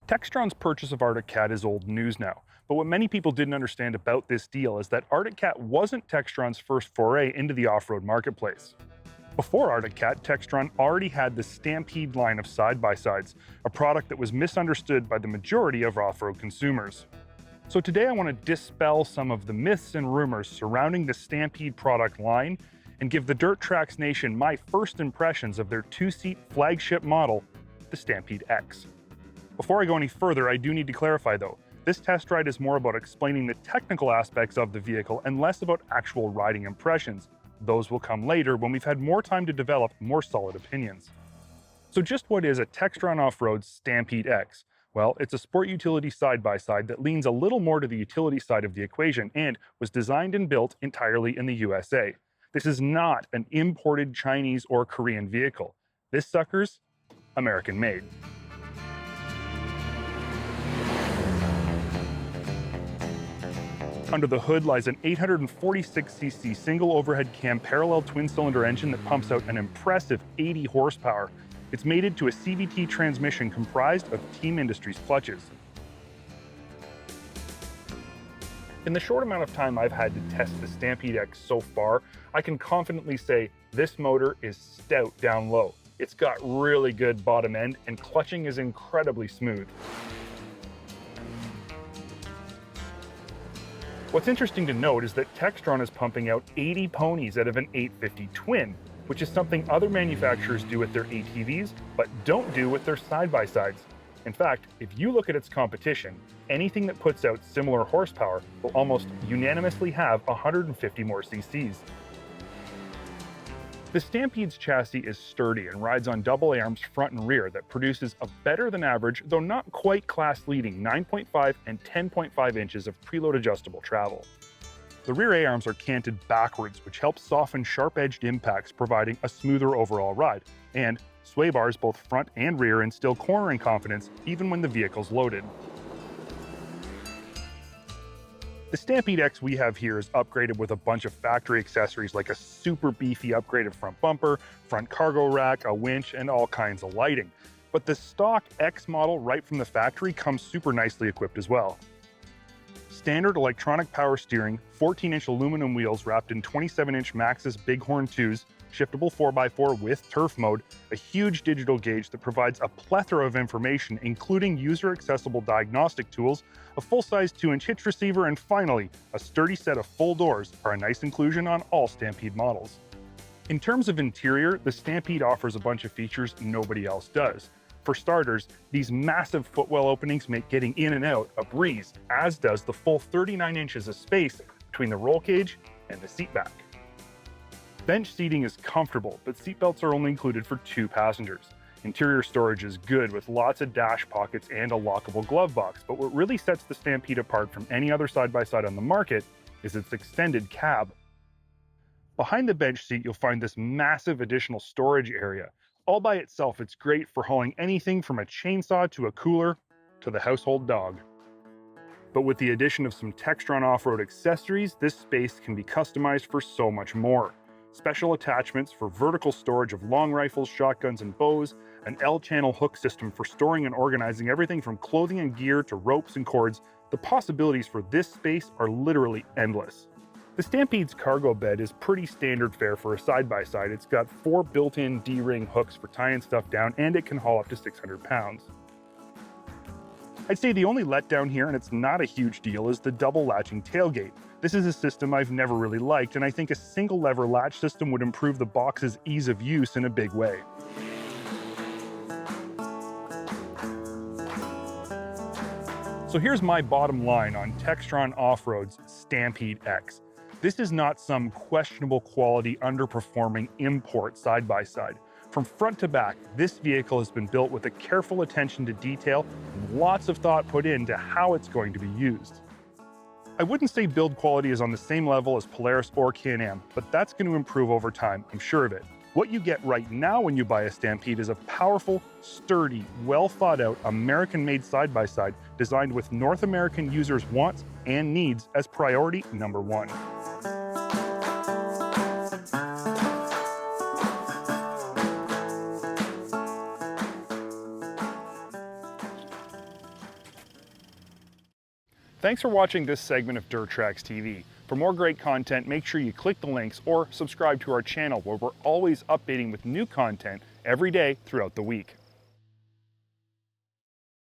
Textron's purchase of Arctic Cat is old news now, but what many people didn't understand about this deal is that Arctic Cat wasn't Textron's first foray into the off-road marketplace. Before Arctic Cat, Textron already had the Stampede line of side-by-sides, a product that was misunderstood by the majority of off-road consumers. So today I want to dispel some of the myths and rumors surrounding the Stampede product line and give the Dirt Trax Nation my first impressions of their two-seat flagship model, the Stampede X. Before I go any further, I do need to clarify though, this test ride is more about explaining the technical aspects of the vehicle and less about actual riding impressions. Those will come later when we've had more time to develop more solid opinions. So just what is a Textron Off Road Stampede X? Well, it's a sport utility side-by-side that leans a little more to the utility side of the equation and was designed and built entirely in the USA. This is not an imported Chinese or Korean vehicle. This sucker's American-made. Under the hood lies an 846cc single overhead cam parallel twin-cylinder engine that pumps out an impressive 80 horsepower. It's mated to a CVT transmission comprised of Team Industries clutches. In the short amount of time I've had to test the Stampede X so far, I can confidently say this motor is stout down low. It's got really good bottom end and clutching is incredibly smooth. What's interesting to note is that Textron is pumping out 80 ponies out of an 850 twin, which is something other manufacturers do with their ATVs, but don't do with their side-by-sides. In fact, if you look at its competition, anything that puts out similar horsepower will almost unanimously have 150 more cc's. The Stampede's chassis is sturdy and rides on double A-arms front and rear that produces a better than average, though not quite class-leading 9.5 and 10.5 inches of preload adjustable travel. The rear A-arms are canted backwards, which helps soften sharp-edged impacts, providing a smoother overall ride, and sway bars both front and rear instill cornering confidence even when the vehicle's loaded. The Stampede X we have here is upgraded with a bunch of factory accessories like a super beefy upgraded front bumper, front cargo rack, a winch, and all kinds of lighting. But the stock X model right from the factory comes super nicely equipped as well. Standard electronic power steering, 14-inch aluminum wheels wrapped in 27-inch Maxxis Bighorn 2s, shiftable 4x4 with turf mode, a huge digital gauge that provides a plethora of information including user-accessible diagnostic tools, a full-size 2-inch hitch receiver, and finally, a sturdy set of full doors are a nice inclusion on all Stampede models. In terms of interior, the Stampede offers a bunch of features nobody else does. For starters, these massive footwell openings make getting in and out a breeze, as does the full 39 inches of space between the roll cage and the seat back. Bench seating is comfortable, but seatbelts are only included for 2 passengers. Interior storage is good with lots of dash pockets and a lockable glove box, but what really sets the Stampede apart from any other side-by-side on the market is its extended cab. Behind the bench seat, you'll find this massive additional storage area. All by itself, it's great for hauling anything from a chainsaw to a cooler to the household dog. But with the addition of some Textron off-road accessories, this space can be customized for so much more. Special attachments for vertical storage of long rifles, shotguns, and bows, an L-channel hook system for storing and organizing everything from clothing and gear to ropes and cords. The possibilities for this space are literally endless. The Stampede's cargo bed is pretty standard fare for a side-by-side. It's got 4 built-in D-ring hooks for tying stuff down, and it can haul up to 600 pounds. I'd say the only letdown here, and it's not a huge deal, is the double latching tailgate. This is a system I've never really liked, and I think a single lever latch system would improve the box's ease of use in a big way. So here's my bottom line on Textron Off Road's Stampede X. This is not some questionable quality underperforming import side-by-side. From front to back, this vehicle has been built with a careful attention to detail and lots of thought put into how it's going to be used. I wouldn't say build quality is on the same level as Polaris or Can-Am, but that's going to improve over time, I'm sure of it. What you get right now when you buy a Stampede is a powerful, sturdy, well-thought-out American-made side-by-side designed with North American users' wants and needs as priority number one. Thanks for watching this segment of Dirt Trax TV. For more great content, make sure you click the links or subscribe to our channel where we're always updating with new content every day throughout the week.